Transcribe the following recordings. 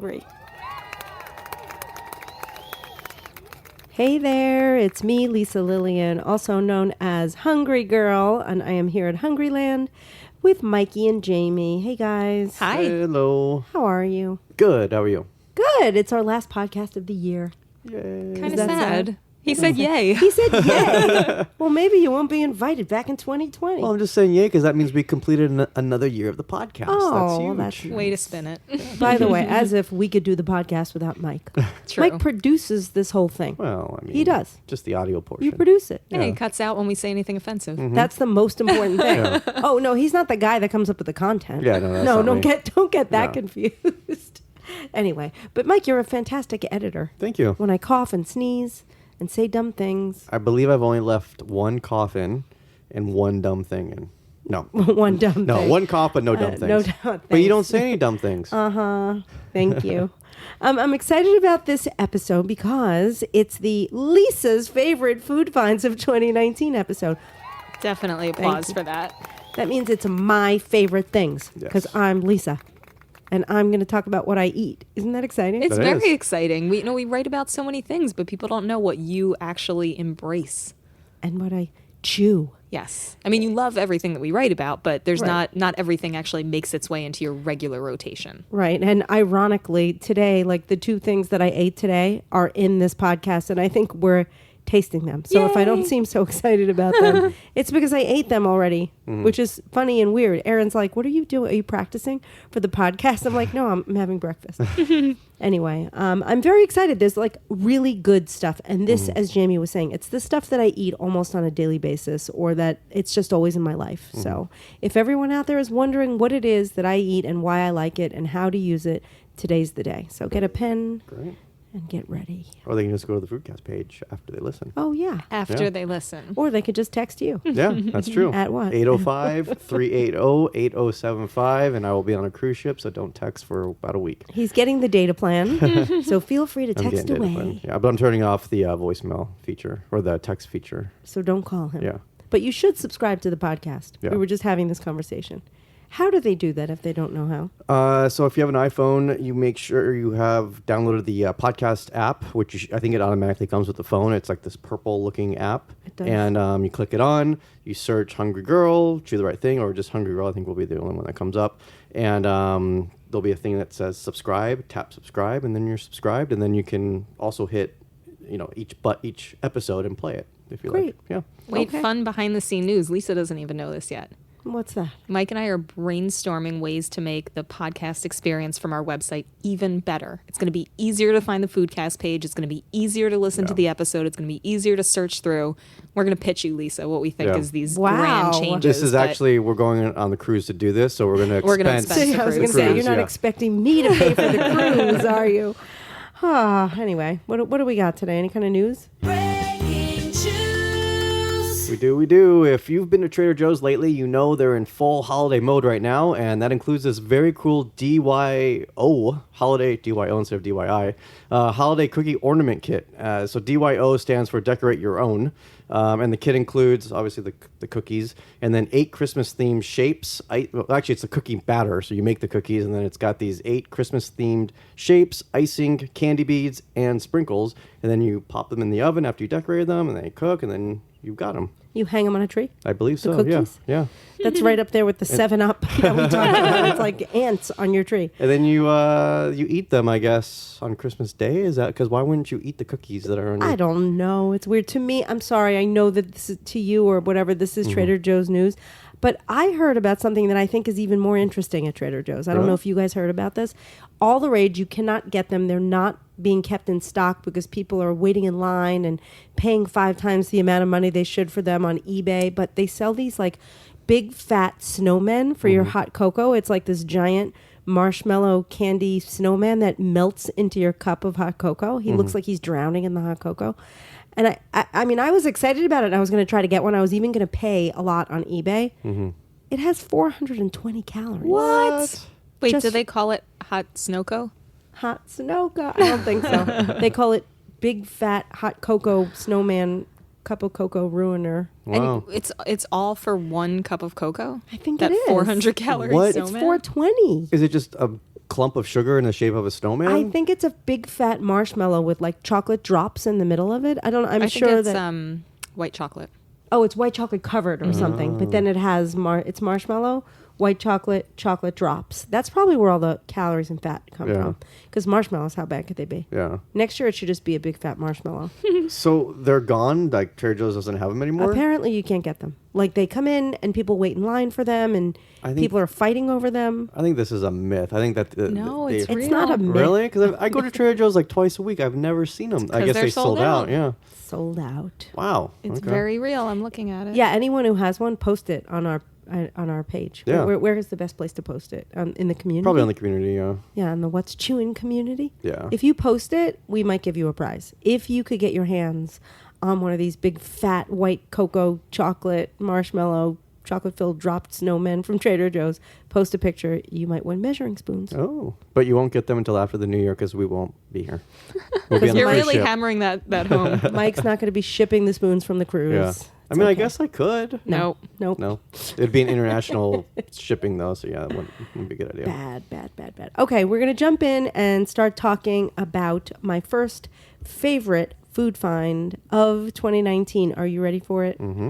hungry. Hey there, it's me, Lisa Lillian, also known as Hungry Girl, and I am here at Hungryland with Mikey and Jamie. Hey guys. Hi. Hello. How are you? Good. How are you? Good. It's our last podcast of the year. Yay. Kind of that sad. sad? He said yay. He said yay. Well, maybe you won't be invited back in 2020. Well, I'm just saying yay because that means we completed another year of the podcast. Oh, that's huge. that's Way to spin it. By the way, as if we could do the podcast without Mike. True. Mike produces this whole thing. Well, I mean, He does. Just the audio portion. You produce it. Hey, Yeah. he cuts out when we say anything offensive. That's the most important thing. Yeah. Oh no, he's not the guy that comes up with the content. Yeah, no, that's not don't me. get that No. confused. Anyway, but Mike, you're a fantastic editor. Thank you. When I cough and sneeze and say dumb things, I believe I've only left one cough in and one dumb thing in. No. one dumb No, thing. one cough, but no dumb things. no doubt. But you don't say any dumb things. Thank you. I'm excited about this episode because it's the Lisa's favorite food finds of 2019 episode. Definitely applause for that. That means it's my favorite things because Yes. I'm Lisa. And I'm going to talk about what I eat. Isn't that exciting? It's That very is. exciting. We write about so many things, but people don't know what you actually embrace. And what I chew. Yes. I mean, you love everything that we write about, but there's Right. not everything actually makes its way into your regular rotation. Right. And ironically, today, like the two things that I ate today are in this podcast. And I think we're tasting them. So if I don't Yay. seem so excited about them, it's because I ate them already, which is funny and weird. Aaron's like, what are you doing? Are you practicing for the podcast? I'm like, no, I'm having breakfast. Anyway, I'm very excited. There's like really good stuff. And this, as Jamie was saying, it's the stuff that I eat almost on a daily basis or that it's just always in my life. So if everyone out there is wondering what it is that I eat and why I like it and how to use it, today's the day. So get a pen Great. and get ready. Or they can just go to the Foodcast page after they listen. Oh, yeah. After Yeah. they listen. Or they could just text you. Yeah, that's true. At what? 805-380-8075, and I will be on a cruise ship, so don't text for about a week. He's getting the data plan, so feel free to I'm text getting data plan. away. Yeah, but I'm turning off the voicemail feature or the text feature. So don't call him. Yeah. But you should subscribe to the podcast. Yeah. We were just having this conversation. How do they do that if they don't know how? So if you have an iPhone, you make sure you have downloaded the podcast app, which I think it automatically comes with the phone. It's like this purple-looking app. It does. And you click it on, you search Hungry Girl, Choose the Right Thing, or just Hungry Girl, I think will be the only one that comes up. And there'll be a thing that says subscribe, tap subscribe, and then you're subscribed. And then you can also hit, each episode and play it if you Great. like. Yeah. Wait, Okay. fun behind-the-scene news. Lisa doesn't even know this yet. What's that? Mike and I are brainstorming ways to make the podcast experience from our website even better. It's going to be easier to find the Foodcast page. It's going to be easier to listen to the episode. It's going to be easier to search through. We're going to pitch you, Lisa, what we think Yeah. is these Wow. grand changes. This is but actually, we're going on the cruise to do this, so we're going to We're gonna expense expense the I was cruise. going to say, cruise, you're not yeah. expecting me to pay for the cruise, are you? Anyway, what do we got today? Any kind of news? We do. If you've been to Trader Joe's lately, you know they're in full holiday mode right now, and that includes this very cool DYO, holiday, DYO instead of DYI, holiday cookie ornament kit. So DYO stands for Decorate Your Own, and the kit includes, obviously, the cookies, and then 8 Christmas-themed shapes. Actually, it's a cookie batter, so you make the cookies, and then it's got these 8 Christmas-themed shapes, icing, candy beads, and sprinkles, and then you pop them in the oven after you decorate them, and they cook, and then you've got them. You hang them on a tree? I believe The so. cookies? Yeah. That's right up there with the 7-Up that we talked about. It's like ants on your tree. And then you eat them, I guess, on Christmas Day. Is that because why wouldn't you eat the cookies that are on? I don't know. It's weird to me. I'm sorry. I know that this is to you or whatever. This is Trader Joe's news. But I heard about something that I think is even more interesting at Trader Joe's. I don't Really? know if you guys heard about this. All the rage, you cannot get them. They're not being kept in stock because people are waiting in line and paying 5 times the amount of money they should for them on eBay. But they sell these like big fat snowmen for your hot cocoa. It's like this giant marshmallow candy snowman that melts into your cup of hot cocoa. He looks like he's drowning in the hot cocoa. And I mean, I was excited about it. I was going to try to get one. I was even going to pay a lot on eBay. It has 420 calories. What? Wait, Just- do they call it hot snowco? Hot Sunoco? I don't think so. They call it big fat hot cocoa snowman cup of cocoa ruiner. Wow. And it's all for 1 cup of cocoa? I think that it is. 400 calorie What? It's snowman? 420. Is it just clump of sugar in the shape of a snowman? I think it's a big fat marshmallow with like chocolate drops in the middle of it. I'm I sure think it's that. white chocolate. Oh, it's white chocolate covered or something, but then it has it's marshmallow, white chocolate, chocolate drops. That's probably where all the calories and fat come Yeah. from. Because marshmallows, how bad could they be? Yeah. Next year, it should just be a big fat marshmallow. So they're gone? Like Trader Joe's doesn't have them anymore? Apparently, you can't get them. Like they come in and people wait in line for them, and I think- people are fighting over them. I think this is a myth. I think that... No, it's It's real. not a myth. Really? Because I go to Trader Joe's like twice a week. I've never seen them. I 'Cause guess they're they sold sold out. out. Yeah. Sold out. Wow. It's Okay. very real. I'm looking at it. Yeah, anyone who has one, post it on our page. Yeah. Where is the best place to post it? In the community? Probably on the community, yeah. Yeah, in the What's Chewing community. Yeah. If you post it, we might give you a prize. If you could get your hands on one of these big fat white cocoa chocolate marshmallow chocolate filled dropped snowmen from Trader Joe's, post a picture, you might win measuring spoons. Oh. But you won't get them until after the new year because we won't be here. We'll be on the You're cruise really ship. hammering that home. Mike's not going to be shipping the spoons from the cruise. Yeah. It's I mean, I okay. guess I could. Nope. Nope. No. It'd be an international shipping, though, so yeah, it wouldn't be a good idea. Bad. Okay, we're going to jump in and start talking about my first favorite food find of 2019. Are you ready for it? Mm-hmm.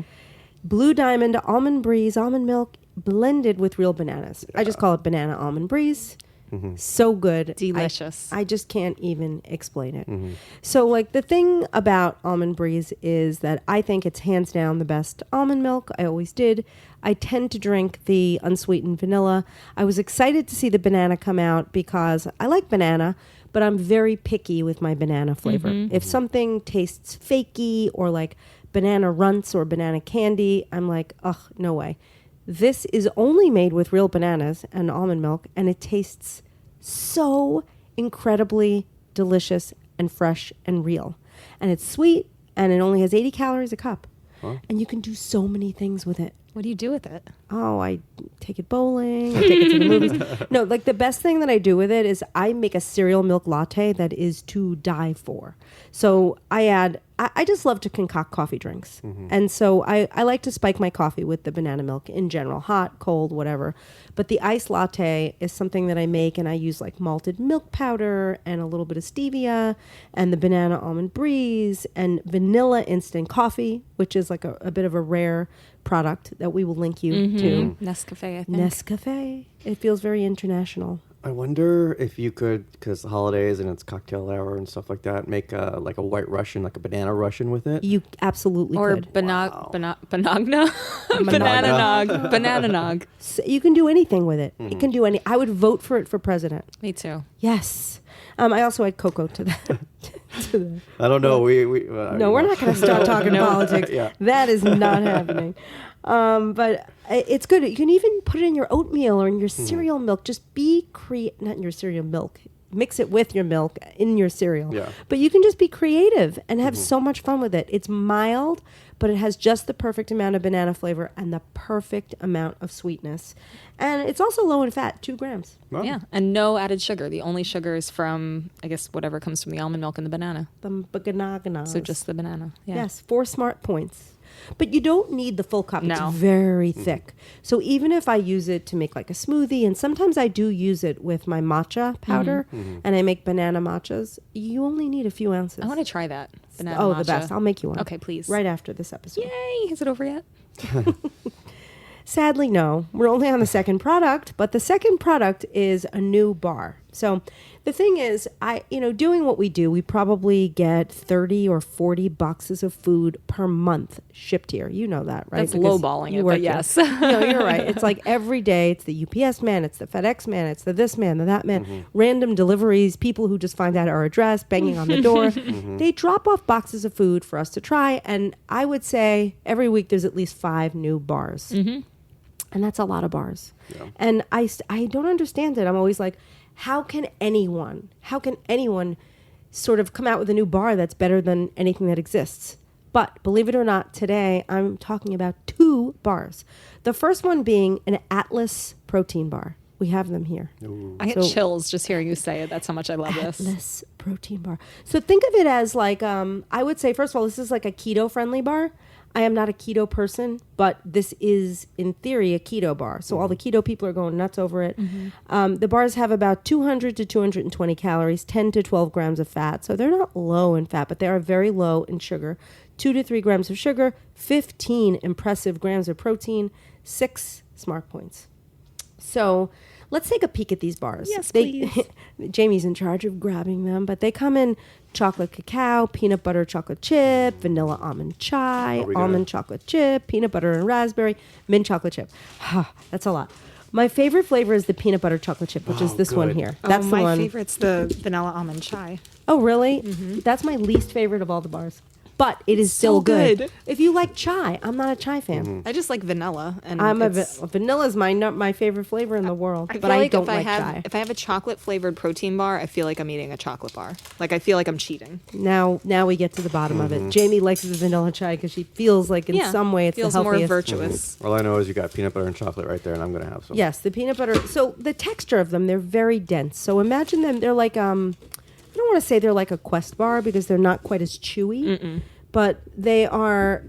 Blue Diamond Almond Breeze almond milk blended with real bananas. I just call it banana almond breeze. Mm-hmm. So good. Delicious. I just can't even explain it. Mm-hmm. So, like, the thing about almond breeze is that I think it's hands down the best almond milk. I always did. I tend to drink the unsweetened vanilla. I was excited to see the banana come out because I like banana, but I'm very picky with my banana flavor. If something tastes fakey or like banana runts or banana candy, I'm like, ugh, no way. This is only made with real bananas and almond milk, and it tastes so incredibly delicious and fresh and real. And it's sweet, and it only has 80 calories a cup. Huh? And you can do so many things with it. What do you do with it? Oh, I take it bowling. I take it to the movies. No, like the best thing that I do with it is I make a cereal milk latte that is to die for. So I just love to concoct coffee drinks. And so I like to spike my coffee with the banana milk in general, hot, cold, whatever. But the iced latte is something that I make, and I use like malted milk powder and a little bit of stevia and the banana almond breeze and vanilla instant coffee, which is like a bit of a rare product that we will link you to. Nescafe, I think. Nescafe. It feels very international. I wonder if you could, because the holidays and it's cocktail hour and stuff like that, make like a white Russian, like a banana Russian with it. You absolutely Or could. banana nog. Banana nog. So you can do anything with it. It can do any. I would vote for it for president. Me too. Yes. I also add cocoa to that. I don't know. No, we're not going to start talking politics. Yeah. That is not happening. But it's good. You can even put it in your oatmeal or in your cereal milk. Just be not in your cereal milk. Mix it with your milk in your cereal. Yeah. But you can just be creative and have so much fun with it. It's mild, but it has just the perfect amount of banana flavor and the perfect amount of sweetness. And it's also low in fat, 2 grams. Oh. Yeah, and no added sugar. The only sugar is from, I guess, whatever comes from the almond milk and the banana. The banana. So just the banana. Yeah. Yes, 4 smart points. But you don't need the full cup. No. It's very thick. So even if I use it to make like a smoothie, and sometimes I do use it with my matcha powder, and I make banana matchas, you only need a few ounces. I want to try that. Banana Oh, matcha. the best. I'll make you one. Okay, please. Right after this episode. Yay! Is it over yet? Sadly, no. We're only on the second product, but the second product is a new bar. So the thing is, doing what we do, we probably get 30 or 40 boxes of food per month shipped here. You know that, right? That's Because lowballing you it, work but here. yes. No, you're right. It's like every day, it's the UPS man, it's the FedEx man, it's the this man, the that man, random deliveries, people who just find out our address, banging on the door. They drop off boxes of food for us to try. And I would say every week there's at least 5 new bars. And that's a lot of bars. Yeah. And I don't understand it. I'm always like, how can anyone sort of come out with a new bar that's better than anything that exists? But believe it or not, today I'm talking about 2 bars. The first one being an Atlas protein bar. We have them here. I get So- chills just hearing you say it. That's how much I love this. Atlas protein bar. So think of it as like, I would say, first of all, this is like a keto friendly bar. I am not a keto person, but this is, in theory, a keto bar. So all the keto people are going nuts over it. The bars have about 200 to 220 calories, 10 to 12 grams of fat. So they're not low in fat, but they are very low in sugar. 2 to 3 grams of sugar, 15 impressive grams of protein, 6 smart points. So let's take a peek at these bars. Yes, please. Jamie's in charge of grabbing them, but they come in chocolate cacao, peanut butter chocolate chip, vanilla almond chai, almond chocolate chip, peanut butter and raspberry, mint chocolate chip. That's a lot. My favorite flavor is the peanut butter chocolate chip, which is this one good. here. That's the my one. favorite's the vanilla almond chai. Oh, really? That's my least favorite of all the bars. But it is still So good. If you like chai, I'm not a chai fan. I just like vanilla, and I'm it's- vanilla's my favorite flavor in the world, I but feel I like don't if I like have chai. if I have a chocolate flavored protein bar, I feel like I'm eating a chocolate bar. Like I feel like I'm cheating. Now we get to the bottom of it. Jamie likes the vanilla chai because she feels like in some way it's feels the more healthiest. virtuous. All I know is you got peanut butter and chocolate right there, and I'm gonna have some. Yes, the peanut butter. So the texture of them, they're very dense. So imagine them. They're like I don't want to say they're like a Quest bar because they're not quite as chewy, but they are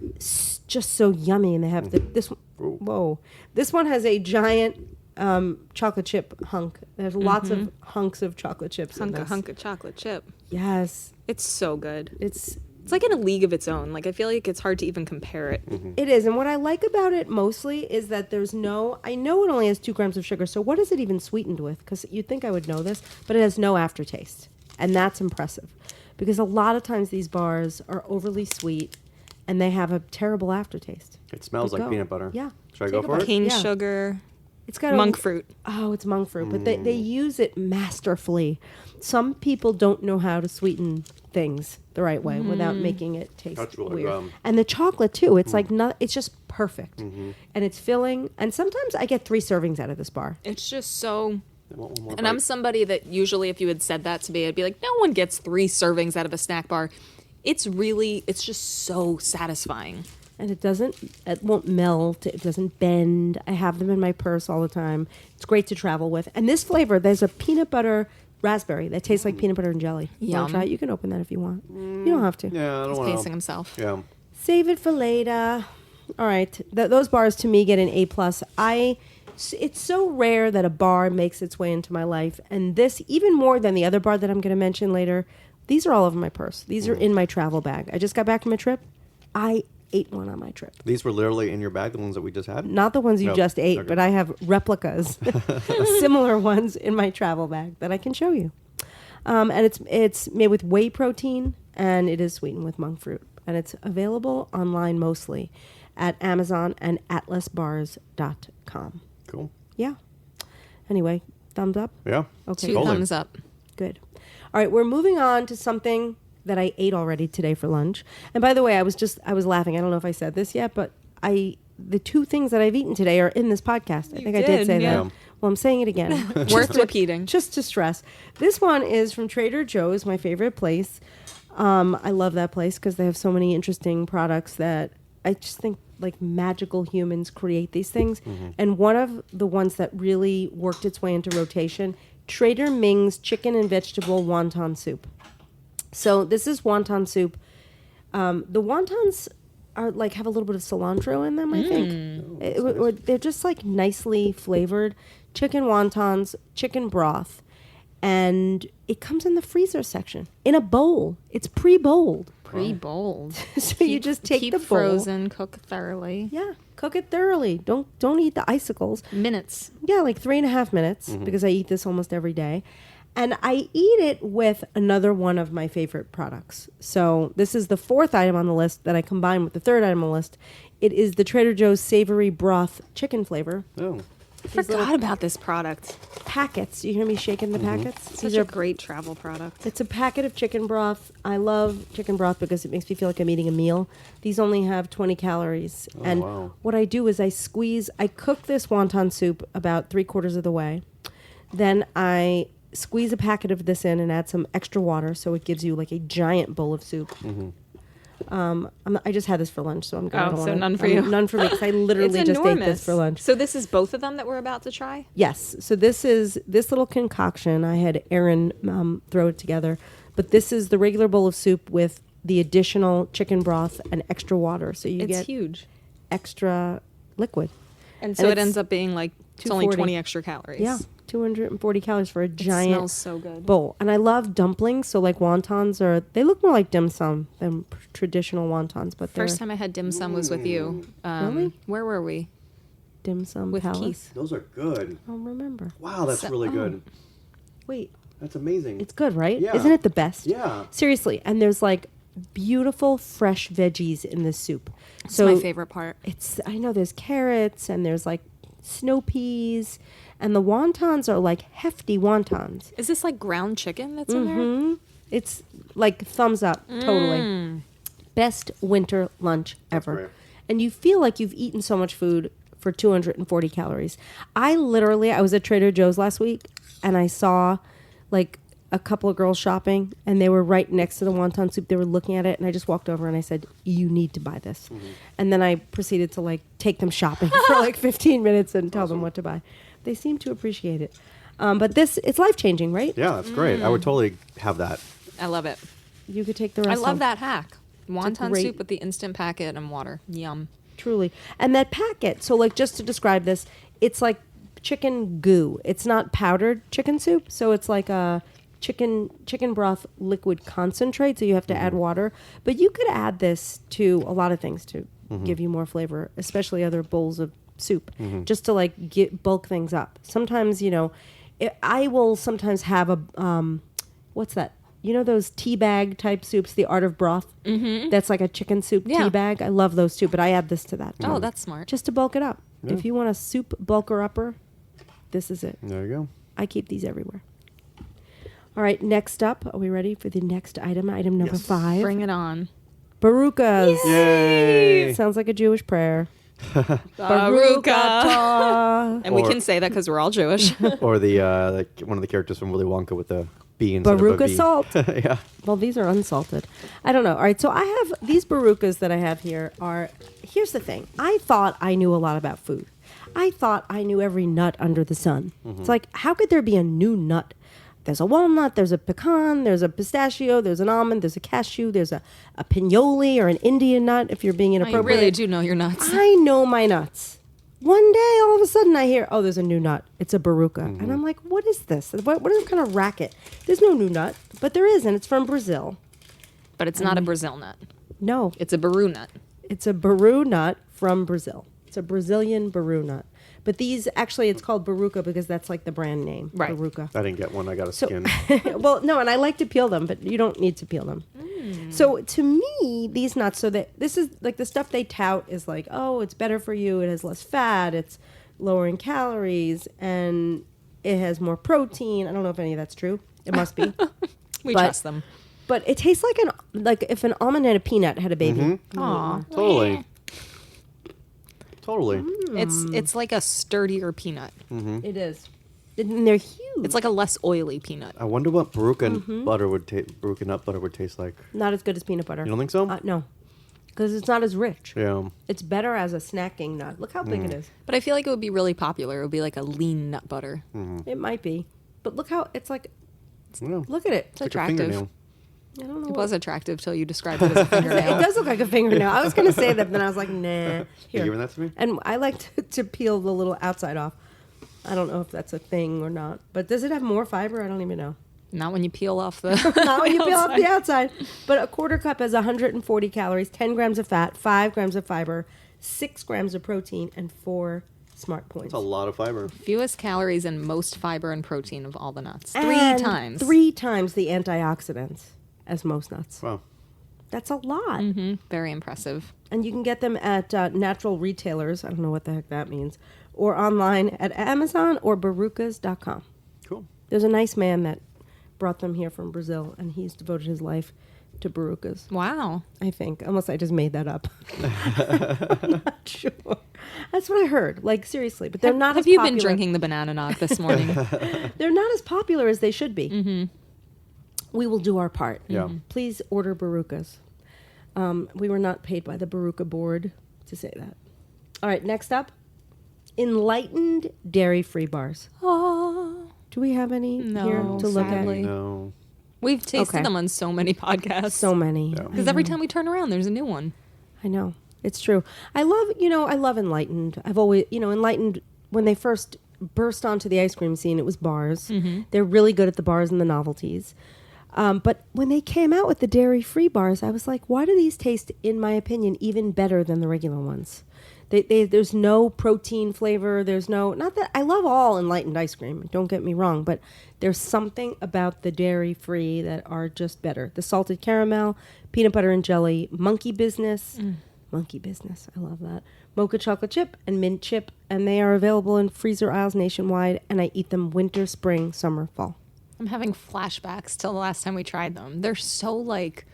just so yummy. And they have this. Whoa, this one has a giant chocolate chip hunk. There's lots of hunks of chocolate chips in this. Hunk of chocolate chip. Yes, It's so good. it's It's like in a league of its own. Like I feel like it's hard to even compare it. It is, and what I like about it mostly is that there's no. I know it only has 2 grams of sugar, so what is it even sweetened with? Because you'd think I would know this, but it has no aftertaste, and that's impressive. Because a lot of times these bars are overly sweet, and they have a terrible aftertaste. It smells But like go. peanut butter. Yeah. Should I Take go a for bite. it? Cane Yeah. sugar, It's got monk a, fruit. Oh, it's monk fruit, but they use it masterfully. Some people don't know how to sweeten things the right way without making it taste That's really weird. good. And the chocolate too. It's like not. It's just perfect, and it's filling. And sometimes I get 3 servings out of this bar. It's just so. I want one more And I'm bite. somebody that usually, if you had said that to me, I'd be like, no one gets 3 servings out of a snack bar. It's just so satisfying. And it won't melt. It doesn't bend. I have them in my purse all the time. It's great to travel with. And this flavor, there's a peanut butter raspberry that tastes like peanut butter and jelly. You want Yum. to try it? You can open that if you want. You don't have to. Yeah, I don't He's want pacing himself. Yeah. Save it for later. All right. Those bars to me get an A+. It's so rare that a bar makes its way into my life. And this, even more than the other bar that I'm going to mention later, these are all over my purse. These are in my travel bag. I just got back from a trip. I ate one on my trip. These were literally in your bag, the ones that we just had? Not the ones you No. just ate, Okay. but I have replicas, similar ones in my travel bag that I can show you. And it's made with whey protein, and it is sweetened with monk fruit. And it's available online mostly at Amazon and atlasbars.com. Cool. Yeah. Anyway, thumbs up? Yeah. Okay. 2 Totally. thumbs up. Good. All right, we're moving on to something that I ate already today for lunch. And by the way, I was laughing. I don't know if I said this yet, but the 2 things that I've eaten today are in this podcast. I think I did did, say yeah. that. Well, I'm saying it again. Worth repeating. Just to stress. This one is from Trader Joe's, my favorite place. I love that place because they have so many interesting products that I just think like magical humans create these things. And one of the ones that really worked its way into rotation, Trader Ming's chicken and vegetable wonton soup. So this is wonton soup. The wontons are like have a little bit of cilantro in them, I think. They're just like nicely flavored chicken wontons, chicken broth, and it comes in the freezer section in a bowl. It's pre-bowled. Pre-bowled. So you just take keep the bowl. frozen, cook thoroughly. Yeah, cook it thoroughly. Don't eat the icicles. Minutes. Yeah, like 3.5 minutes because I eat this almost every day. And I eat it with another one of my favorite products. So this is the 4th item on the list that I combine with the 3rd item on the list. It is the Trader Joe's savory broth chicken flavor. Oh. I forgot about this product. Packets. You hear me shaking the packets? Such These a are great travel product. It's a packet of chicken broth. I love chicken broth because it makes me feel like I'm eating a meal. These only have 20 calories. And wow. what I do is I cook this wonton soup about 3/4 of the way. Then I squeeze a packet of this in and add some extra water so it gives you like a giant bowl of soup. I just had this for lunch, so I'm going Oh, so none for you. None for me because I literally It's just ate enormous. this for lunch. So this is both of them that we're about to try? Yes. So this little concoction. I had Erin throw it together, but this is the regular bowl of soup with the additional chicken broth and extra water, so you It's get huge. extra liquid. And so And it it's ends up being like it's only 240. 20 extra calories. Yeah, 240 calories for a It giant smells so good. bowl. And I love dumplings. So like wontons they look more like dim sum than traditional wontons, but they're First time I had dim sum was with you. Really? Where were we? dim sum With palace. Keith. Those are good. I don't remember. Wow, that's really good. Wait, That's amazing. it's good, right? Yeah. Isn't it the best? Yeah. Seriously, and there's like beautiful fresh veggies in this soup. It's So my favorite part. I know there's carrots and there's like snow peas, and the wontons are like hefty wontons. Is this like ground chicken that's in there? Hmm. It's like thumbs up, totally. Best winter lunch ever. great. And you feel like you've eaten so much food for 240 calories. I was at Trader Joe's last week and I saw like a couple of girls shopping and they were right next to the wonton soup. They were looking at it and I just walked over and I said, "You need to buy this." And then I proceeded to like take them shopping for like 15 minutes and tell them what to buy. They seem to appreciate it. But it's life-changing, right? Yeah, that's great. I would totally have that. I love it. You could take the I rest love home. that hack. Wonton great- soup with the instant packet and water. Yum. Truly. And that packet, so like just to describe this, it's like chicken goo. It's not powdered chicken soup, so it's like a chicken broth liquid concentrate, so you have to add water. But you could add this to a lot of things to give you more flavor, especially other bowls of soup, just to like bulk things up. Sometimes, I will sometimes have a what's that? You know those tea bag type soups, the Art of Broth? Mm-hmm. That's like a chicken soup Yeah. tea bag. I love those too, but I add this to that. Oh, that's smart. Just to bulk it up. If you want a soup bulker upper, this is it. There you go. I keep these everywhere. All right, next up, are we ready for the next item? Item number Yes. 5. Bring it on. Barukas. Yay! Sounds like a Jewish prayer. Baruka. And we Or- can say that because we're all Jewish. Or the like one of the characters from Willy Wonka with the B instead of a Baruka V. salt. Yeah. Well, these are unsalted. I don't know. All right, so I have these barukas that I have here here's the thing. I thought I knew a lot about food. I thought I knew every nut under the sun. It's like, how could there be a new nut? There's a walnut, there's a pecan, there's a pistachio, there's an almond, there's a cashew, there's a pinoli or an Indian nut if you're being I inappropriate. really do know your nuts. I know my nuts. One day, all of a sudden, I hear, "Oh, there's a new nut. It's a baruka," and I'm like, "What is this? What is kind of racket?" There's no new nut, but there is, and it's from Brazil. But it's not a Brazil nut. No, It's a Baru nut. it's a baru nut from Brazil. It's a Brazilian baru nut. But these, actually, it's called baruka because that's like the brand name, Right. baruka. I didn't get one. I got a So- skin. Well, no, and I like to peel them, but you don't need to peel them. So to me, these nuts, so that this is like the stuff they tout is like, oh, it's better for you. It has less fat. It's lower in calories, and it has more protein. I don't know if any of that's true. It must be. We But- trust them. But it tastes like if an almond and a peanut had a baby. Aw. Totally. Totally. It's like a sturdier peanut. It is. And they're huge. It's like a less oily peanut. I wonder what Baruka butter would Baruka nut butter would taste like. not as good as peanut butter. You don't think so? No, because it's not as rich. Yeah. It's better as a snacking nut. Look how big it is. But I feel like it would be really popular. It would be like a lean nut butter. It might be, but look how it's like. I don't know. Look at it. It's Like a attractive. fingernail. I don't know. It what- was attractive till you described it as a It fingernail. does look like a fingernail. I was going to say that, but then I was like, nah. You Here. giving that to me? And I like to peel the little outside off. I don't know if that's a thing or not. But does it have more fiber? I don't even know. Not when you peel off the. Not when you peel off the outside. But a quarter cup has 140 calories, 10 grams of fat, 5 grams of fiber, 6 grams of protein, and 4 smart points. That's a lot of fiber. Fewest calories and most fiber and protein of all the nuts. And 3 times. 3 times the antioxidants as most nuts. Wow. That's a lot. Very impressive. And you can get them at natural retailers. I don't know what the heck that means. Or online at Amazon or barukas.com. Cool. There's a nice man that brought them here from Brazil, and he's devoted his life to barukas, Wow. I think. Unless I just made that up. I'm not sure. That's what I heard. Like, seriously. But they're not Have as you popular. been drinking the banana nog this morning? They're not as popular as they should be. We will do our part. Yeah. Please order barukas. We were not paid by the Baruka board to say that. All right, next up, enlightened dairy-free bars. Oh. Do we have any No, here to look sadly. at? No. We've tasted Okay. them on so many podcasts. So many. Yeah. Because every time we turn around, there's a new one. I know. It's true. I love Enlightened. I've always, Enlightened, when they first burst onto the ice cream scene, it was bars. Mm-hmm. They're really good at the bars and the novelties. But when they came out with the dairy-free bars, I was like, why do these taste, in my opinion, even better than the regular ones? There's no protein flavor. There's no, not that I love all Enlightened ice cream. Don't get me wrong, but there's something about the dairy-free that are just better. The salted caramel, peanut butter and jelly, monkey business. Monkey business. I love that. Mocha chocolate chip and mint chip. And they are available in freezer aisles nationwide. And I eat them winter, spring, summer, fall. I'm having flashbacks till the last time we tried them. They're so like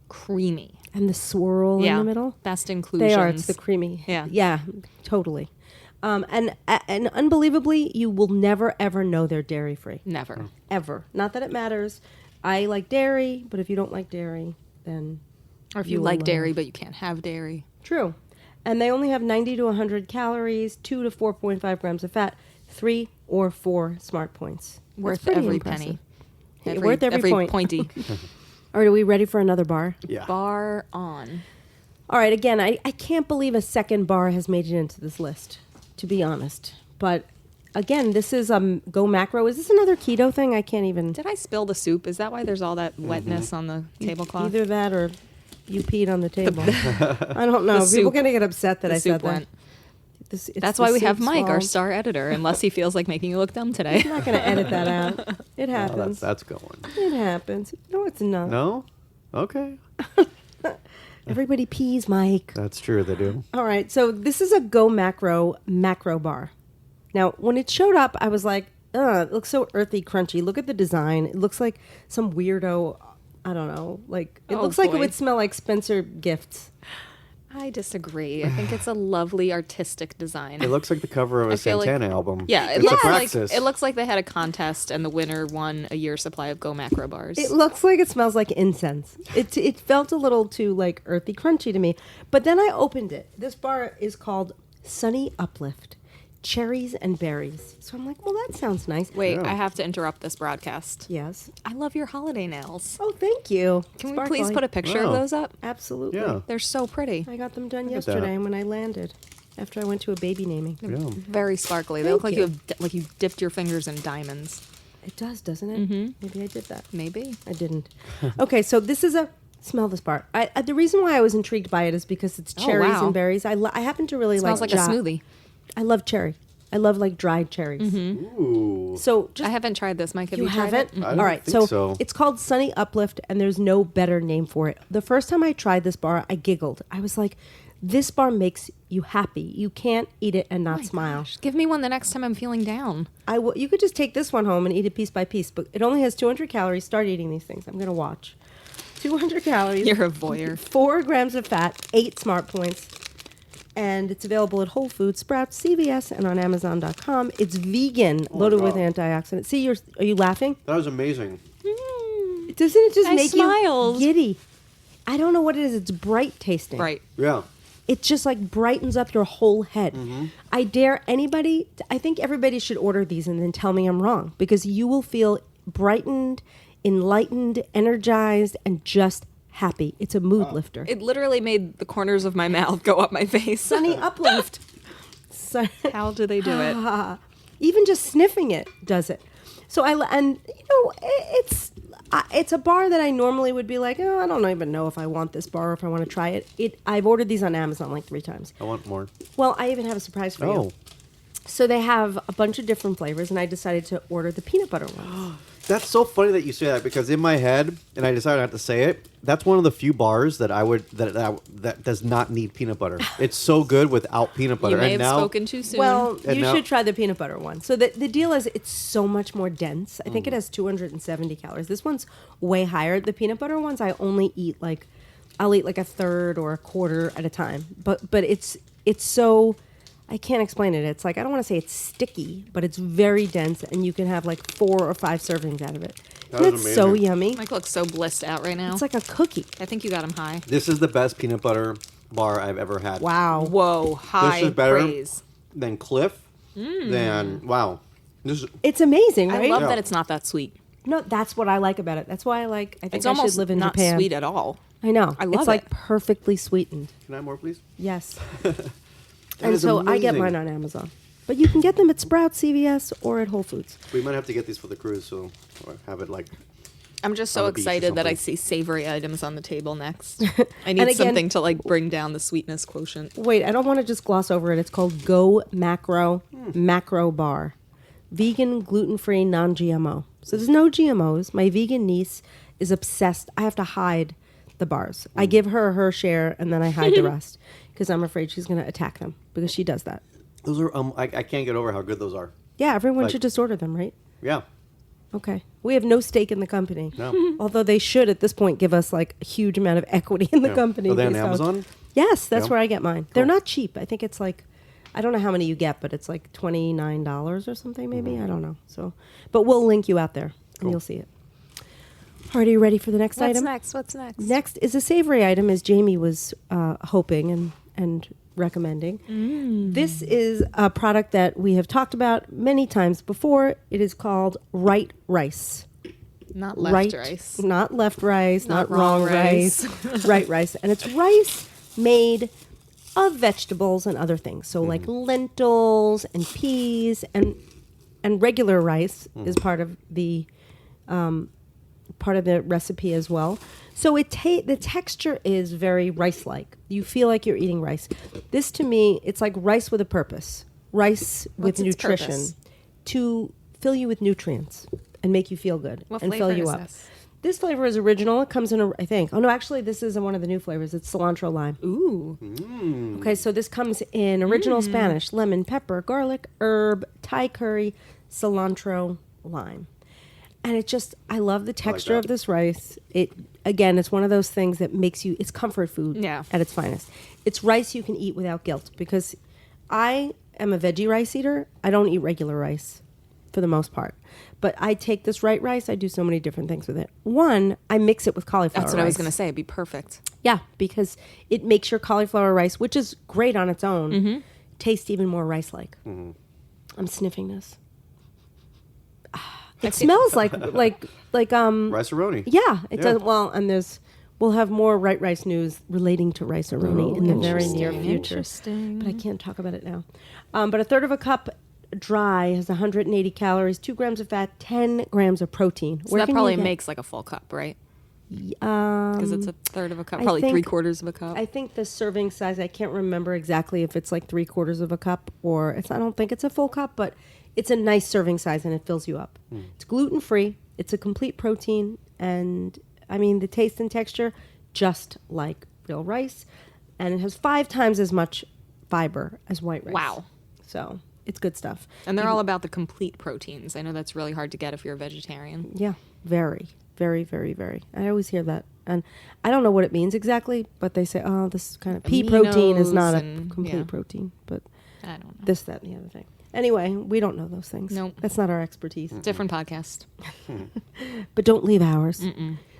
creamy. And the swirl in the middle. Best inclusions. They are. It's the creamy. Yeah. Yeah, totally. And unbelievably, you will never, ever know they're dairy-free. Never. Ever. Not that it matters. I like dairy, but if you don't like dairy, then... Or if you will, like dairy, but you can't have dairy. True. And they only have 90 to 100 calories, 2 to 4.5 grams of fat, 3 or 4 smart points. That's Worth pretty every impressive. penny. Worth every point. pointy. All right, are we ready for another bar? Yeah. Bar on. All right, again, I can't believe a second bar has made it into this list, to be honest. But again, this is Go Macro. Is this another keto thing? I can't even... Did I spill the soup? Is that why there's all that wetness on the tablecloth? Either that or you peed on the table. I don't know. People soup- are going to get upset that the I said soup that. went. It's That's the why we have soup's Mike, our fault. star editor, unless he feels like making you look dumb today. I'm not going to edit that out. It Oh, happens. that's going. It happens. No, it's not. No? Okay. Everybody pees, Mike. That's true, they do. All right, so this is a Go Macro bar. Now, when it showed up, I was like, ugh, it looks so earthy, crunchy. Look at the design. It looks like some weirdo, I don't know, like, it Oh, looks like it boy. would smell like Spencer Gifts. I disagree. I think it's a lovely artistic design. It looks like the cover of a I feel like- Santana album. Yeah, it's a like Praxis. it looks like they had a contest and the winner won a year's supply of Go Macro bars. It looks like it smells like incense. It felt a little too, like, earthy, crunchy to me. But then I opened it. This bar is called Sunny Uplift. Cherries and berries. So I'm like, well, that sounds nice. Wait, Yeah. I have to interrupt this broadcast. Yes. I love your holiday nails. Oh, thank you. Can we Sparkly. please put a picture of Wow. those up? Absolutely. Yeah. They're so pretty. I got them done at yesterday that. when I landed. After I went to a baby naming. Yeah. Very sparkly. They Thank look like you. you have like you dipped your fingers in diamonds. It does, doesn't it? Mm-hmm. Maybe I did that. Maybe. I didn't. Okay, so this is a smell this bar. The reason why I was intrigued by it is because it's Oh, cherries wow. and berries. I happen to really Smells like a smoothie. I love cherry. I love like dried cherries. Ooh. So just I haven't tried this, Mike. Have you you tried haven't? it? I don't All right, think so. it's called Sunny Uplift, and there's no better name for it. The first time I tried this bar, I giggled. I was like, "This bar makes you happy. You can't eat it and not smile." Give me one the next time I'm feeling down. You could just take this one home and eat it piece by piece, but it only has 200 calories. Start eating these things. I'm gonna watch. 200 calories. You're a voyeur. 4 grams of fat, 8 smart points. And it's available at Whole Foods, Sprouts, CVS, and on Amazon.com. It's vegan, loaded with God. antioxidants. See, are you laughing? That was amazing. Doesn't it just I make smiled. you giddy? I don't know what it is. It's bright tasting. Right. Yeah. It just like brightens up your whole head. I dare anybody, I think everybody should order these and then tell me I'm wrong, because you will feel brightened, enlightened, energized, and just happy. It's a mood lifter. It literally made the corners of my mouth go up my face. Sunny Uplift. So, How do they do it? even just sniffing it does it. So it's a bar that I normally would be like, oh, I don't even know if I want this bar or if I want to try it. I've ordered these on Amazon like 3 times. I want more. Well, I even have a surprise for Oh. you. So they have a bunch of different flavors, and I decided to order the peanut butter ones. That's so funny that you say that, because in my head, and I decided not to say it, that's one of the few bars that I would that does not need peanut butter. It's so good without peanut butter. You may and have now, spoken too soon. Well, And you now- should try the peanut butter one. So the deal is it's so much more dense. I think it has 270 calories. This one's way higher. The peanut butter ones, I only eat I'll eat like a third or a quarter at a time. But it's so, I can't explain it. It's like, I don't want to say it's sticky, but it's very dense, and you can have like 4 or 5 servings out of it. That And was it's so amazing. yummy. Mike looks so blissed out right now. It's like a cookie. I think you got him high. This is the best peanut butter bar I've ever had. Wow. Whoa, high This is better praise. than Cliff. Than wow. This is It's amazing, I right? love Yeah. that it's not that sweet. No, that's what I like about it. That's why I think It's I almost should live in not Japan. sweet at all. I know. I love it's like it. perfectly sweetened. Can I have more, please? Yes. That And is so I get amazing. mine on Amazon. But you can get them at Sprouts, CVS, or at Whole Foods. We might have to get these for the cruise, so or have it like. I'm just On so the beach or excited that I something. see savory items on the table next. I need And again- something to like bring down the sweetness quotient. Wait, I don't want to just gloss over it. It's called Go Macro Bar. Vegan, gluten-free, non-GMO. So there's no GMOs. My vegan niece is obsessed. I have to hide the bars. I give her share, and then I hide the rest because I'm afraid she's going to attack them because she does that. Those are I can't get over how good those are. Yeah, everyone Like- should just order them, right? Yeah. Okay. We have no stake in the company. No. Although they should, at this point, give us like a huge amount of equity in the Yeah. company. Are they on based Amazon? Yes, that's Yeah. where I get mine. They're Cool. not cheap. I think it's like, I don't know how many you get, but it's like $29 or something, maybe. I don't know. So, but we'll link you out there, and Mm-hmm. Cool. you'll see it. All right, are you ready for the next item? next? What's next? Next is a savory item, as Jamie was hoping and recommending. This is a product that we have talked about many times before. It is called Right Rice. Not left Right rice. Not left rice, Not not, wrong wrong rice. rice. Right rice. And it's rice made of vegetables and other things. So like lentils and peas and regular rice is part of the recipe as well. So the texture is very rice-like. You feel like you're eating rice. This to me, it's like rice with a purpose. Rice with What's its nutrition purpose? to fill you with nutrients and make you feel good What and flavor fill you is up. this? This flavor is original. It comes in I think. Oh no, actually this is one of the new flavors. It's cilantro lime. Ooh. Okay, so this comes in original Spanish, lemon, pepper, garlic, herb, Thai curry, cilantro, lime. And I love the texture of that. this rice. It's one of those things that makes you, it's comfort food Yeah. at its finest. It's rice you can eat without guilt because I am a veggie rice eater. I don't eat regular rice for the most part. But I take this right rice, I do so many different things with it. One, I mix it with cauliflower That's what I was rice. going to say. It'd be perfect. Yeah, because it makes your cauliflower rice, which is great on its own, taste even more rice-like. I'm sniffing this. It smells like Rice-a-roni. yeah, it Yeah. does. Well, and we'll have more Right Rice news relating to rice-a-roni in the very near future. Interesting. But I can't talk about it now. But a third of a cup dry has 180 calories, 2 grams of fat, 10 grams of protein. So that probably makes like a full cup, right? Because it's a third of a cup, I probably think- 3/4 of a cup. I think the serving size, I can't remember exactly if it's like 3/4 of a cup or I don't think it's a full cup, but it's a nice serving size and it fills you up. It's gluten free. It's a complete protein. And I mean, the taste and texture, just like real rice. And it has 5 times as much fiber as white rice. Wow. So it's good stuff. And they're all about the complete proteins. I know that's really hard to get if you're a vegetarian. Yeah, very, very, very, very. I always hear that. And I don't know what it means exactly, but they say, oh, this kind of pea protein is not a and- complete yeah. protein, but I don't know. this, that, and the other thing. Anyway, we don't know those things. Nope. That's not our expertise. Different podcast. But don't leave ours.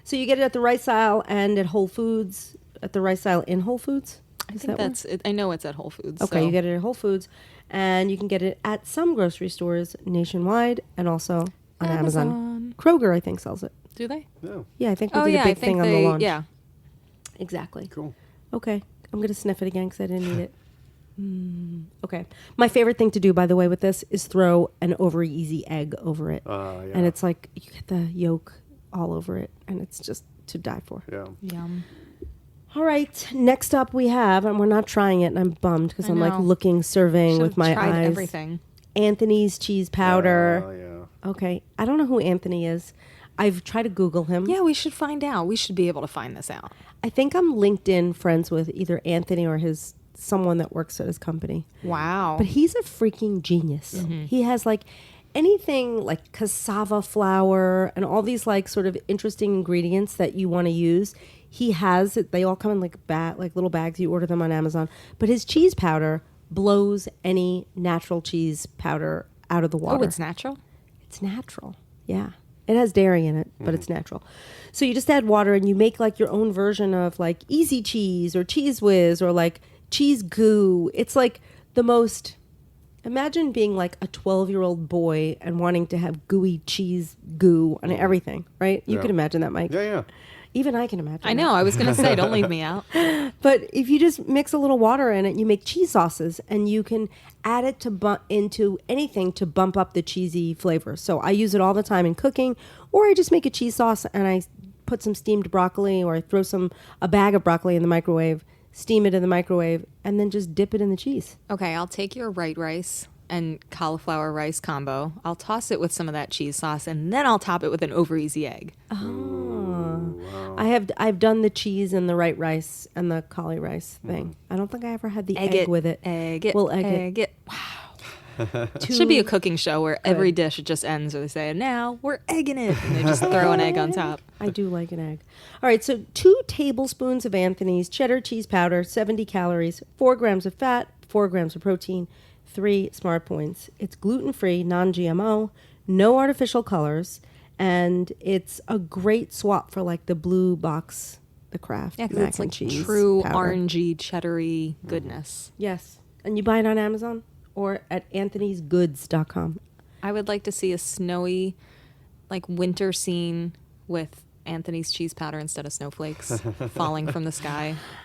So you get it at the rice aisle and at Whole Foods, at the rice aisle in Whole Foods? I Is think that where? that's it. I know it's at Whole Foods. Okay, so. you get it at Whole Foods, and you can get it at some grocery stores nationwide and also on Amazon. Amazon. Kroger, I think, sells it. Do they? Yeah. Yeah, I think we Oh did yeah, a I big think thing on the they. launch. Yeah. Exactly. Cool. Okay, I'm going to sniff it again because I didn't eat it. Okay. My favorite thing to do, by the way, with this is throw an over easy egg over it. Yeah. And it's like you get the yolk all over it, and it's just to die for. Yeah. Yum. All right, next up we have, and we're not trying it, and I'm bummed because I I'm like know. looking, surveying Should've with my tried eyes. everything. Anthony's cheese powder. Oh, yeah. Okay, I don't know who Anthony is. I've tried to Google him. Yeah, we should find out. We should be able to find this out. I think I'm LinkedIn friends with either Anthony or someone that works at his company. Wow. But he's a freaking genius. Mm-hmm. He has like anything like cassava flour and all these like sort of interesting ingredients that you want to use. He has it. They all come in like little bags. You order them on Amazon. But his cheese powder blows any natural cheese powder out of the water. Oh, it's natural? It's natural. Yeah. It has dairy in it, but it's natural. So you just add water and you make like your own version of like easy cheese or cheese whiz or like cheese goo. It's like the most Imagine being like a 12-year-old boy and wanting to have gooey cheese goo on everything, right? You Yeah. can imagine that, Mike. Yeah. Even I can imagine I know. I was going to say, don't leave me out. But if you just mix a little water in it, you make cheese sauces, and you can add it into anything to bump up the cheesy flavor. So I use it all the time in cooking, or I just make a cheese sauce and I put some steamed broccoli, or I throw a bag of broccoli in the microwave, steam it in the microwave, and then just dip it in the cheese. Okay, I'll take your white rice and cauliflower rice combo. I'll toss it with some of that cheese sauce, and then I'll top it with an over easy egg. I've done the cheese and the white rice and the cauli rice thing. I don't think I ever had the egg with it. Egg it. We'll egg it. Wow. Should be a cooking show where every dish just ends where they say, now we're egging it. And they just throw an egg on top. I do like an egg. All right, so 2 tablespoons of Anthony's cheddar cheese powder, 70 calories, 4 grams of fat, 4 grams of protein, 3 smart points. It's gluten-free, non-GMO, no artificial colors, and it's a great swap for like the blue box, the Kraft Yeah, because mac it's and like cheese true powder. orangey, cheddary goodness. Yes, and you buy it on Amazon or at anthonysgoods.com. I would like to see a snowy, like winter scene with Anthony's cheese powder instead of snowflakes falling from from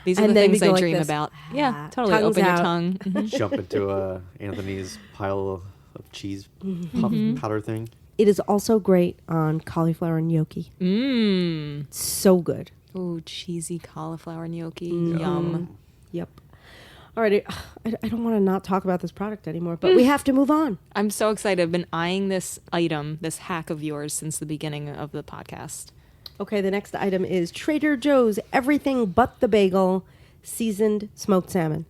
These are And the then things we go I like dream this. about. Yeah, totally. Tongues Open out. your tongue. Mhm. Jump into Anthony's pile of cheese powder thing. It is also great on cauliflower gnocchi. Mmm. So good. Ooh, cheesy cauliflower gnocchi. Yum. Yep. All right, I don't want to not talk about this product anymore, but we have to move on. I'm so excited. I've been eyeing this item, this hack of yours, since the beginning of the podcast. Okay, the next item is Trader Joe's Everything But the Bagel Seasoned Smoked Salmon.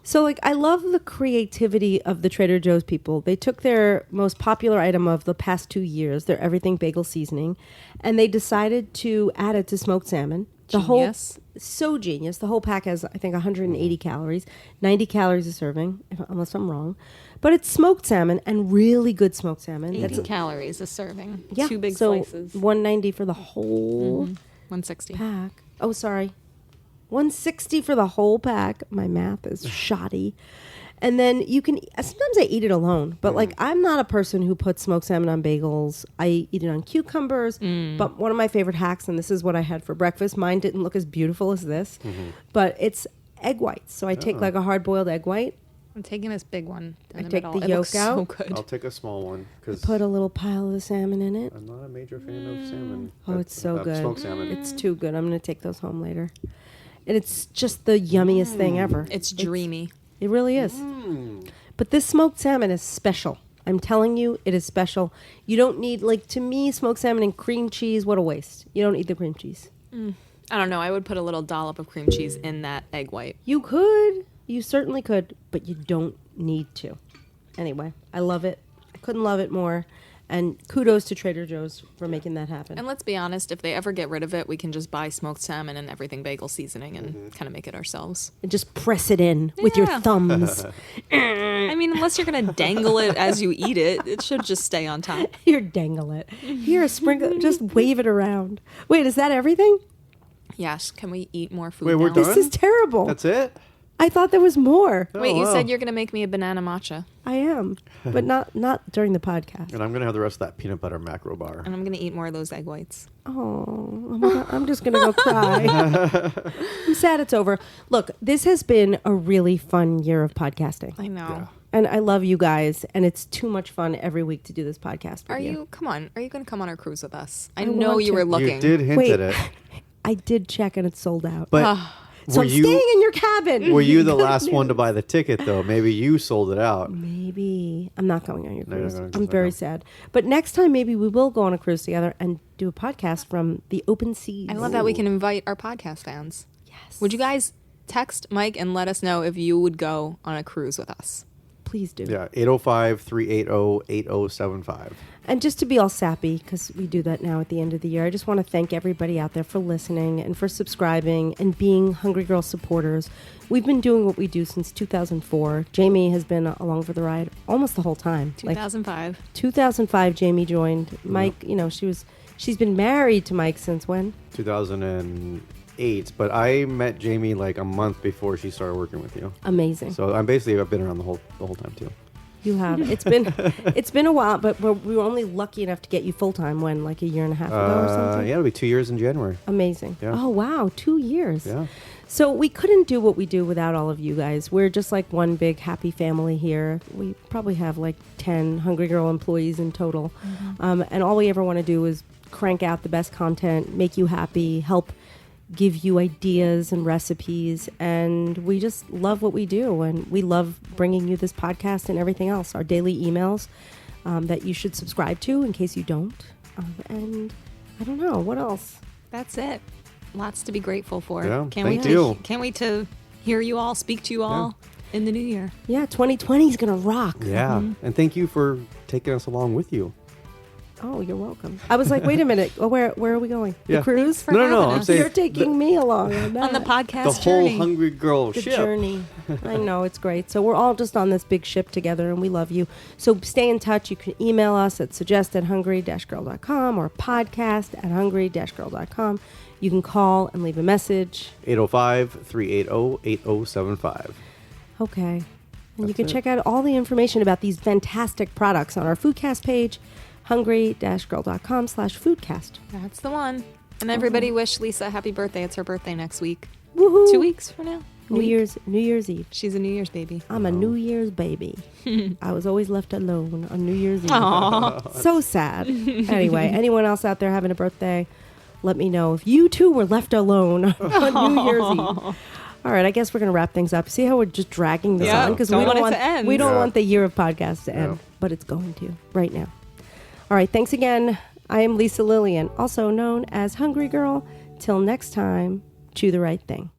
So, like, I love the creativity of the Trader Joe's people. They took their most popular item of the past 2 years, their Everything Bagel Seasoning, and they decided to add it to smoked salmon. Genius. So genius. The whole pack has, I think, 180 calories, 90 calories a serving, unless I'm wrong. But it's smoked salmon and really good smoked salmon. 80 calories a serving. Yeah, 2 big so slices. 190 for the whole 160. pack. Oh, sorry. 160 for the whole pack. My math is shoddy. And then you can, sometimes I eat it alone, but like I'm not a person who puts smoked salmon on bagels. I eat it on cucumbers. But one of my favorite hacks, and this is what I had for breakfast, mine didn't look as beautiful as this, but it's egg whites. So I take like a hard boiled egg white, I'm taking this big one. in I the take middle. the It looks yolk So out. good. I'll take a small one because put a little pile of the salmon in it. I'm not a major fan of salmon. Oh, it's so good. Smoked salmon. It's too good. I'm going to take those home later. And it's just the yummiest thing ever. It's dreamy. It really is. But this smoked salmon is special. I'm telling you, it is special. You don't need, like, to me, smoked salmon and cream cheese, what a waste. You don't need the cream cheese. I don't know. I would put a little dollop of cream cheese in that egg white. You could. You certainly could. But you don't need to. Anyway, I love it. I couldn't love it more. And kudos to Trader Joe's for making that happen. And let's be honest, if they ever get rid of it, we can just buy smoked salmon and everything bagel seasoning and kind of make it ourselves. And just press it in with your Yeah. thumbs. I mean, unless you're going to dangle it as you eat it, it should just stay on top. Here, dangle it. Here, a sprinkle. Just wave it around. Wait, is that everything? Yes. Can we eat more food Wait, we're now? done? This is terrible. That's it? I thought there was more. Wait, you wow. said you're going to make me a banana matcha, I am, but not during the podcast. And I'm going to have the rest of that peanut butter macro bar. and I'm going to eat more of those egg whites. Oh my God, I'm just gonna go cry. I'm sad it's over. Look, this has been a really fun year of podcasting, I know. Yeah. and I love you guys. And it's too much fun every week to do this podcast. With Are you? Come on. Are you going to come on our cruise with us? I I know want you to. were looking. You did hint Wait, at it. I did check, and it's sold out. But so were I'm staying you in your cabin. were you the Good last one to news. buy the ticket though? Maybe you sold it out. Maybe I'm not going on your No, you're cruise. not going on I'm cruise, very okay. sad. But next time, maybe we will go on a cruise together and do a podcast from the open seas. I love that we can invite our podcast fans. Yes. Would you guys text Mike and let us know if you would go on a cruise with us? Please do. Yeah, 805-380-8075. And just to be all sappy, because we do that now at the end of the year, I just want to thank everybody out there for listening and for subscribing and being Hungry Girl supporters. We've been doing what we do since 2004. Jamie has been along for the ride almost the whole time. 2005. 2005, Jamie joined. Mike, you know, she's been married to Mike since when? 2008, but I met Jamie like a month before she started working with you. Amazing. So I've been around the whole time too. You have. It's been a while, but we were only lucky enough to get you full time when, like a year and a half ago or something. Yeah, it'll be 2 years in January. Amazing. Yeah. Oh wow, 2 years. Yeah. So we couldn't do what we do without all of you guys. We're just like one big happy family here. We probably have like 10 Hungry Girl employees in total. And all we ever want to do is crank out the best content, make you happy, help give you ideas and recipes. And we just love what we do. And we love bringing you this podcast and everything else, our daily emails that you should subscribe to in case you don't. And I don't know, what else? That's it. Lots to be grateful for. Yeah, Can't thank wait you. Can't wait to hear you all, speak to you all in the new year. Yeah, 2020 is going to rock. Yeah. And thank you for taking us along with you. Oh, you're welcome. I was like, wait a minute. Oh, where are we going? Yeah. The cruise? for No, having I'm us. saying You're taking me along on On the that. podcast the whole journey. Hungry Girl The ship. journey. I know, it's great. So we're all just on this big ship together, and we love you. So stay in touch. You can email us at suggest@hungry-girl.com or podcast@hungry-girl.com. You can call and leave a message. 805-380-8075. Okay. And you That's can it. check out all the information about these fantastic products on our Foodcast page, hungry-girl.com/foodcast. That's the one. And everybody wish Lisa a happy birthday. It's her birthday next week. Woohoo! 2 weeks from now. A New week. Year's Eve. She's a New Year's baby. I'm a New Year's baby. I was always left alone on New Year's Eve. Aw. So sad. Anyway, anyone else out there having a birthday, let me know if you too were left alone on New Year's Eve. All right, I guess we're going to wrap things up. See how we're just dragging this Yeah, on? Because don't we don't want it want to end. We don't Yeah. want the year of podcasts to end, Yeah. but it's going to right now. All right, thanks again. I am Lisa Lillian, also known as Hungry Girl. Till next time, chew the right thing.